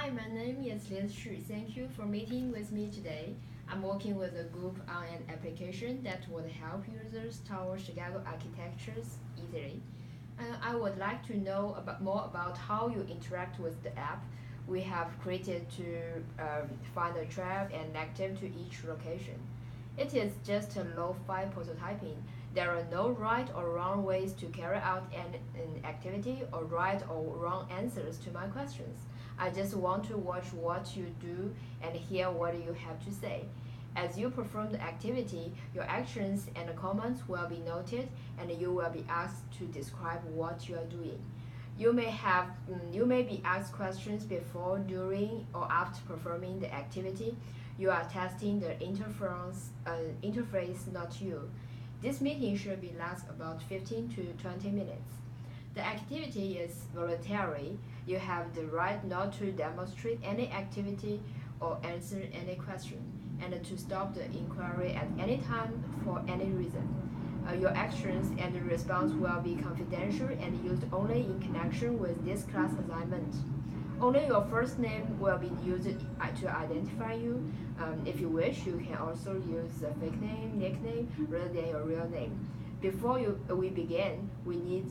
Hi, my name is Lian Xu. Thank you for meeting with me today. I'm working with a group on an application that would help users tower Chicago architectures easily. I would like to know more about how you interact with the app we have created to find a trail and active to each location. It is just a low-fi prototyping. There are no right or wrong ways to carry out an activity or right or wrong answers to my questions. I just want to watch what you do and hear what you have to say. As you perform the activity, your actions and comments will be noted and you will be asked to describe what you are doing. You may be asked questions before, during, or after performing the activity. You are testing the interface, not you. This meeting should be last about 15 to 20 minutes. The activity is voluntary. You have the right not to demonstrate any activity or answer any question, and to stop the inquiry at any time for any reason. Your actions and response will be confidential and used only in connection with this class assignment. Only your first name will be used to identify you. If you wish, you can also use a fake name, nickname, rather than your real name. We begin, we need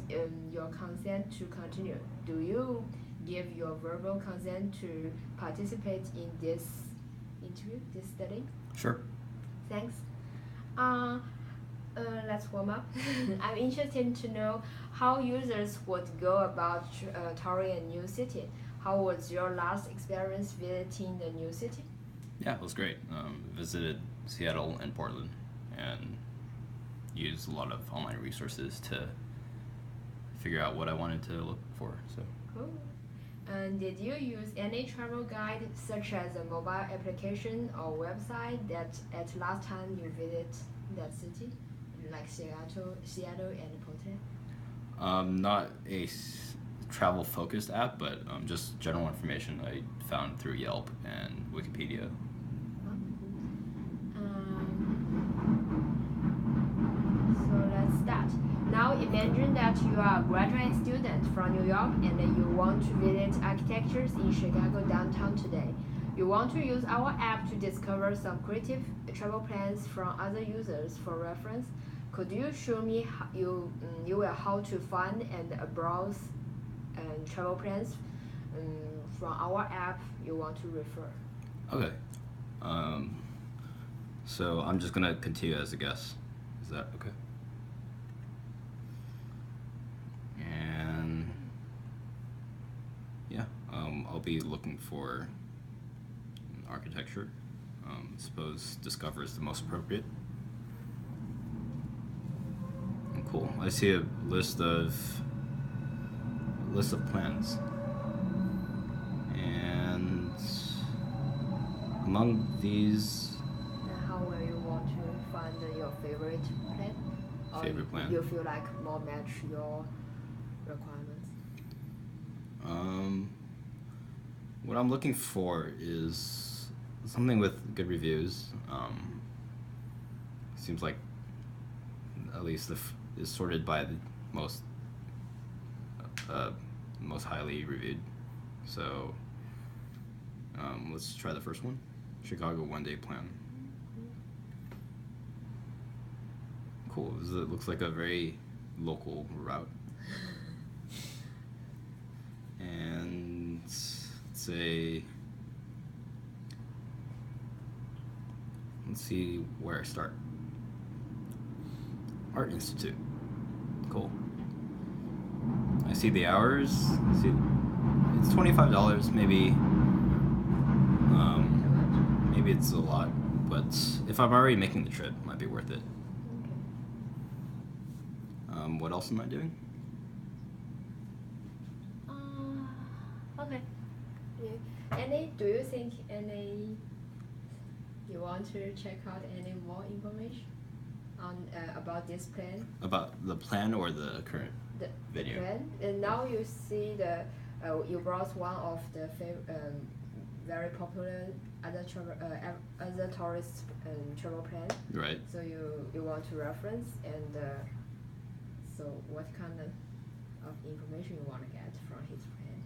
your consent to continue. Do you give your verbal consent to participate in this interview, this study? Sure. Thanks. Uh, let's warm up. I'm interested to know how users would go about touring a new city. How was your last experience visiting the new city? Yeah, it was great. Visited Seattle and Portland and used a lot of online resources to figure out what I wanted to look for. So. Cool. And did you use any travel guide such as a mobile application or website that at last time you visit that city, like Seattle and Portland? Not a travel-focused app, but just general information I found through Yelp and Wikipedia. So let's start. Now imagine that you are a graduate student from New York and you want to visit architectures in Chicago downtown today. You want to use our app to discover some creative travel plans from other users for reference. Could you show me how to find and browse travel plans from our app you want to refer? Okay. So I'm just gonna continue as a guest. Is that okay? And yeah, I'll be looking for architecture. Suppose Discover is the most appropriate. Cool. I see a list of plans, and among these. How will you want to find your favorite plan? Favorite plan? You feel like more match your requirements? What I'm looking for is something with good reviews. Seems like at least is sorted by the most highly reviewed. So let's try the first one. Chicago one-day plan. Cool. It looks like a very local route. And let's see where I start. Art Institute. Cool. I see the hours. It's $25. Maybe it's a lot, but if I'm already making the trip, it might be worth it. What else am I doing? Okay. Do you think you want to check out any more information on about this plan? About the plan or the current video? The plan. And now you see you brought one of the very popular other tourist travel plan. Right. So you want to reference and so what kind of information you want to get from his plan?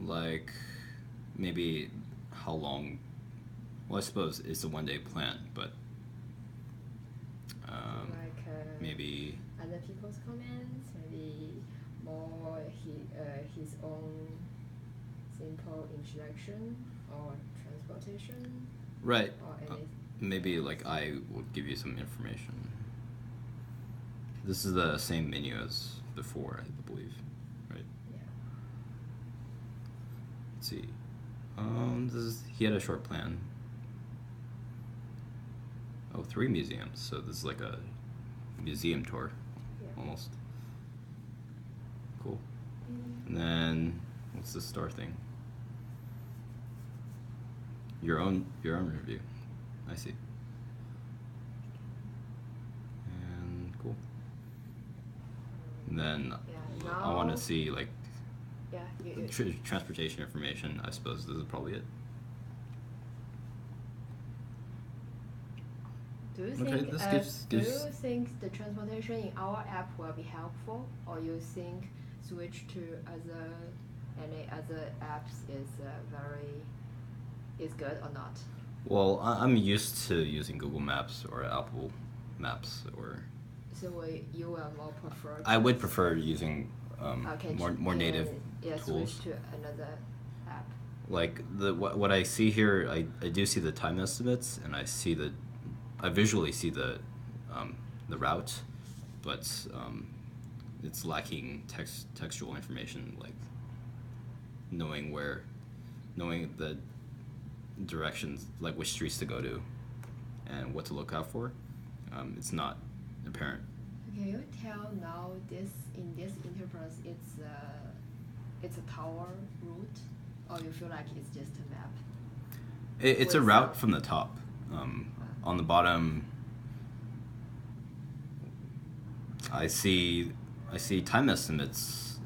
like maybe how long. Well, I suppose it's a 1 day plan, but Like maybe other people's comments, maybe more his own simple introduction or transportation right. or anything. Maybe like I will give you some information. This is the same menu as before, I believe, right? Yeah. Let's see. He had a short plan. Oh, 3 museums. So this is like a museum tour, Yeah. almost. Cool. And then what's the star thing? Your own review. I see. And cool. And then Yeah. I want Now- to see like Yeah. transportation information. I suppose this is probably it. Do you Okay, think this do gives- you think the transportation in our app will be helpful, or you think switch to any other apps is good or not? Well, I'm used to using Google Maps or Apple Maps, or So you will more prefer. I would prefer using Okay, more native yeah, tools. switch to another app. Like what I see here, I do see the time estimates, and I visually see the route, but it's lacking textual information, like knowing the directions, like which streets to go to and what to look out for. It's not apparent. Can you tell now in this interface it's a tower route, or you feel like it's just a map? It's a With route some- from the top. On the bottom, I see time estimates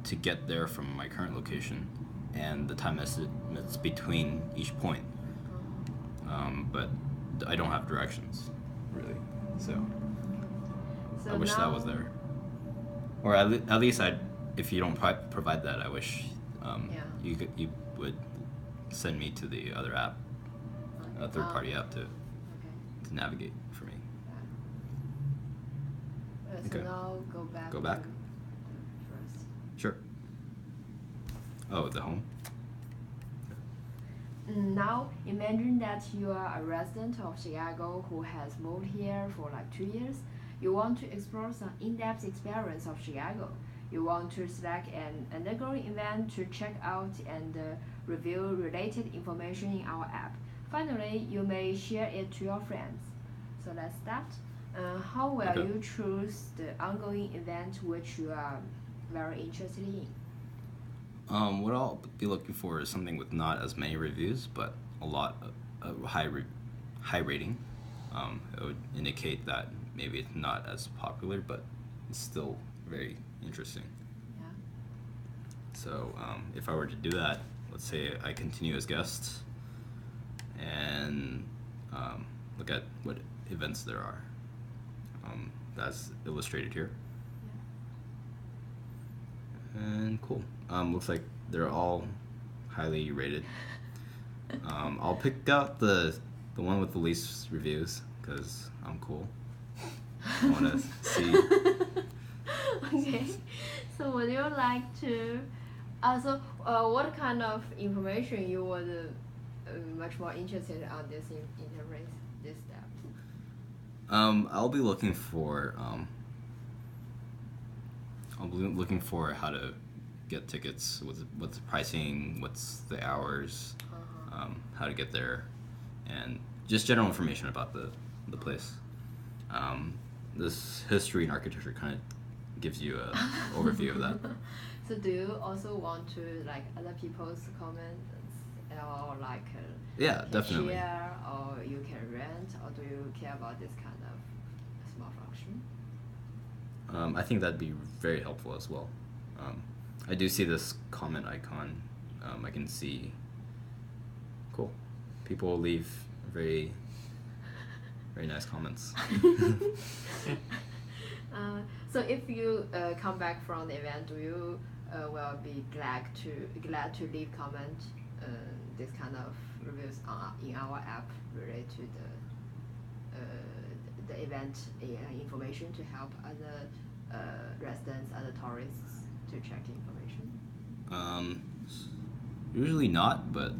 to get there from my current location, and the time estimates between each point. But I don't have directions, really. So So I wish that was now- there. Or at least if you don't provide that, I wish Yeah. you would send me to the other app, a third-party app to Okay. navigate for me. So Okay. now go back. Go back? to first. Sure. Oh, the home? Now imagine that you are a resident of Chicago who has moved here for like 2 years. You want to explore some in-depth experience of Chicago. You want to select an undergoing event to check out and review related information in our app. Finally, you may share it to your friends. So let's start. How will Okay. you choose the ongoing event which you are very interested in? What I'll be looking for is something with not as many reviews, but a lot of high rating. It would indicate that maybe it's not as popular, but it's still very interesting. Yeah. So if I were to do that, let's say I continue as guest and look at what events there are. That's illustrated here. And cool. Looks like they're all highly rated. I'll pick out the one with the least reviews because I'm cool. I want to see. Okay. So would you like to also what kind of information you would much more interested on this interface, this step? I'll be looking for how to get tickets, what's the pricing, what's the hours, how to get there, and just general information about the place. This history and architecture kind of gives you an overview of that. So do you also want to like other people's comments or like Yeah, can definitely. share or you can rent, or do you care about this kind of small function? I think that'd be very helpful as well. I do see this comment icon. I can see. Cool. People leave very nice comments. So if you come back from the event, do you will be glad to leave comment this kind of reviews in our app related to the event information to help other residents, other tourists to check information? Usually not, but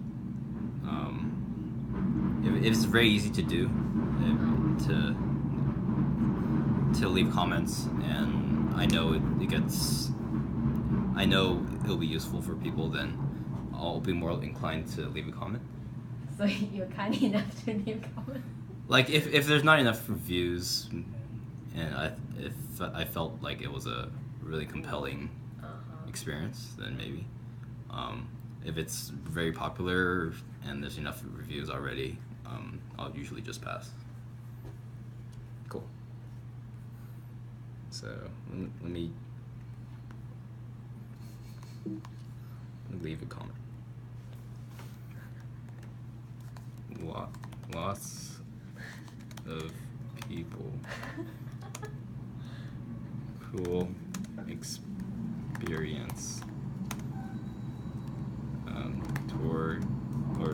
it's very easy to do, to leave comments, and I know I know it'll be useful for people. Then I'll be more inclined to leave a comment. So you're kind enough to leave comment. Like if there's not enough reviews, and if I felt like it was a really compelling experience, then maybe. If it's very popular and there's enough reviews already, I'll usually just pass. Cool. So let me leave a comment. Lots of people. Cool experience. Tour or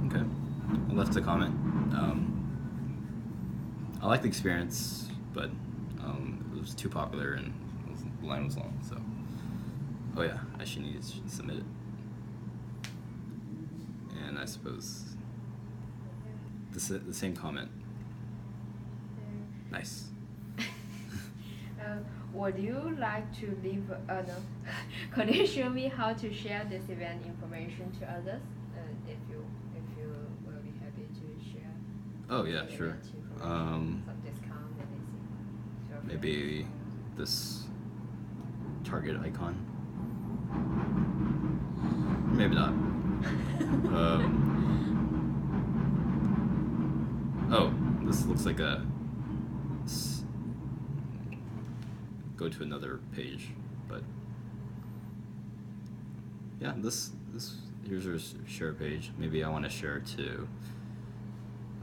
okay. I left a comment. I like the experience, but it was too popular and the line was long. So, oh yeah, I should need to submit it. And I suppose the same comment. Nice. Would you like to leave? No. Could you show me how to share this event information to others? If you will be happy to share. Oh yeah, sure. Some discount, anything. Maybe this target icon. Maybe not. Oh, this looks like a. Go to another page, but yeah, this here's our share page. Maybe I want to share to.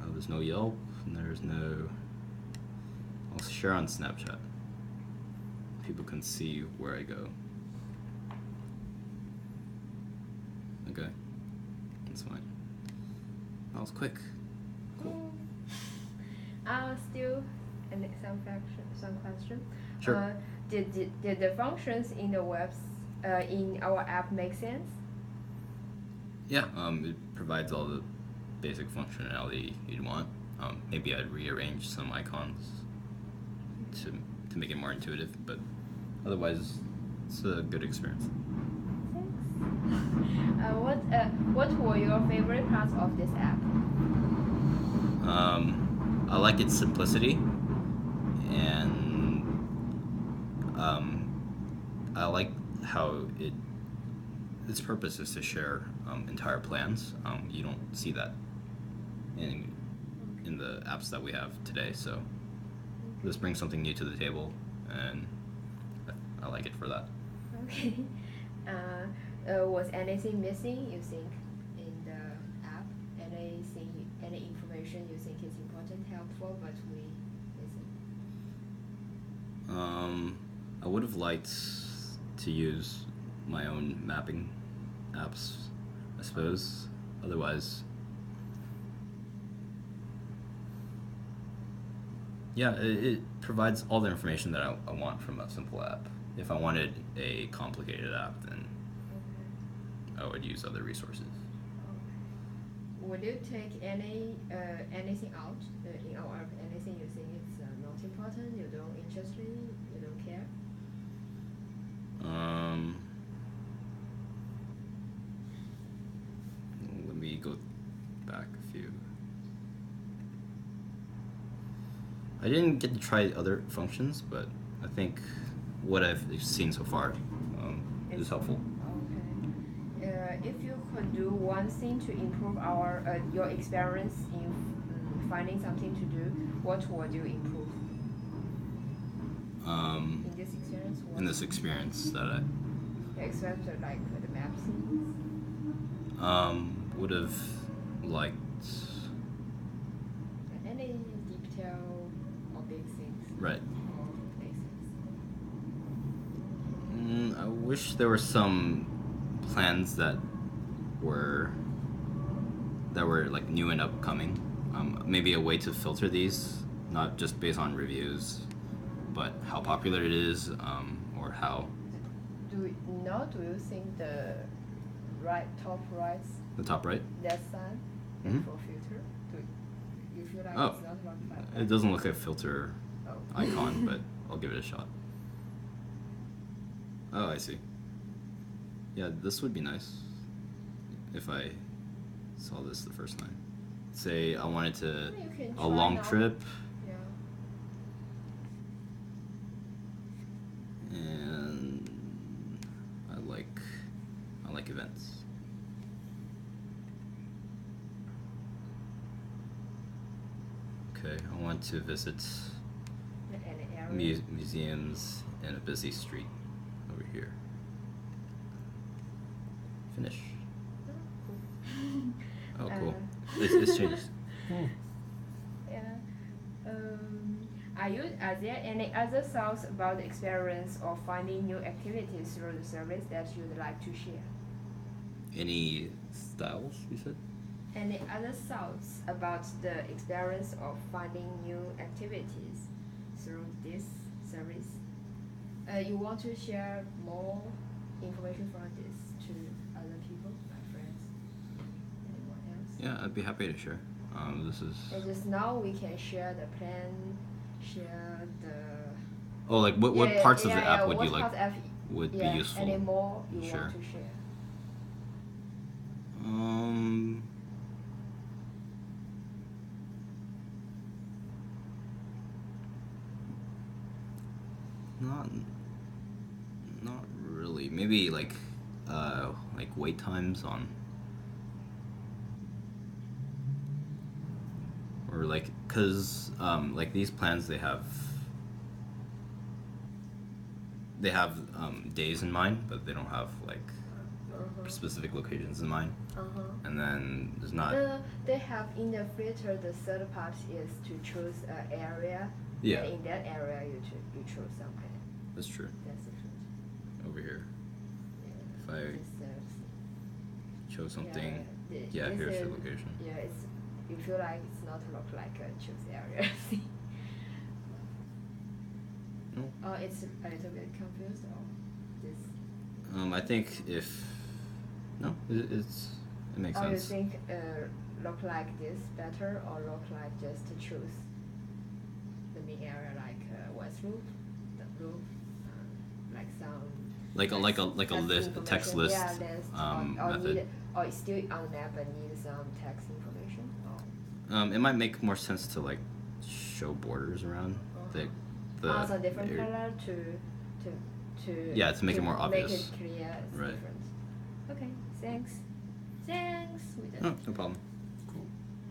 There's no Yelp, and there's no. I'll share on Snapchat. People can see where I go. Okay, that's fine. That was quick. Cool. Still, and some question. Sure. Did the functions in the in our app make sense? Yeah. It provides all the basic functionality you'd want. Maybe I'd rearrange some icons to make it more intuitive, but otherwise, it's a good experience. Thanks. What were your favorite parts of this app? I like its simplicity, and I like how its purpose is to share entire plans. You don't see that in the apps that we have today, so this brings something new to the table, and I like it for that. Okay. Was anything missing, you think, in the app? Any information you think is important, helpful, but we missing? I would have liked to use my own mapping apps, I suppose. Otherwise, yeah, it provides all the information that I want from a simple app. If I wanted a complicated app, then I would use other resources. Okay. Would you take anything out in our app? Anything you think is not important, you don't interested in, you don't care? Let me go back a few. I didn't get to try other functions, but I think what I've seen so far is helpful. Okay. If you could do one thing to improve your experience in finding something to do, what would you improve? In this experience that except like the map scenes? Would have liked. Any detail or big things? Right. Or places? I wish there were some plans that were like new and upcoming. Maybe a way to filter these, not just based on reviews, but how popular it is, or how Do you think the top right, the top right. that side, Mhm. for filter? Do you feel like Oh, it's not like it doesn't look like a filter Oh. icon, but I'll give it a shot. Oh, I see. Yeah, this would be nice if I saw this the first time. Say I wanted to You can a try long now. trip, Yeah. and I like events. Okay, I want to visit Any area. museums in a busy street over here. Finish. Oh, cool. It's changed. Yeah. Are there any other thoughts about the experience of finding new activities through the service that you'd like to share? Any styles, you said? Any other thoughts about the experience of finding new activities through this service? You want to share more information from this to other people, my friends, anyone else? Yeah, I'd be happy to share. This is. And just now we can share the plan, share the. Oh, like what parts of the app would what you like part of- would be yeah, useful? Any more you Sure. want to share? Not really. Maybe like wait times on, or like, cause like these plans they have days in mind, but they don't have like specific locations in mind. And then there's not. They have in the filter, the third part is to choose an area. Yeah. And in that area, you choose some kind. That's true. That's the filter. Over here, if I This, chose something, this here's the is- location. Yeah, you feel like it's not look like a choose area thing. No. It's a little bit confused or this. I think if no, it makes Or you sense. think look like this better or look like just to choose the main area like West Loop, the Loop, like some. Like a list, a text list Yeah, list. Or method. or it's still on map but need some text information. It might make more sense to like show borders around the Also different area. color to Yeah, to make it more obvious. Make it clear. It's Right. different. Okay. Thanks. We done. No problem.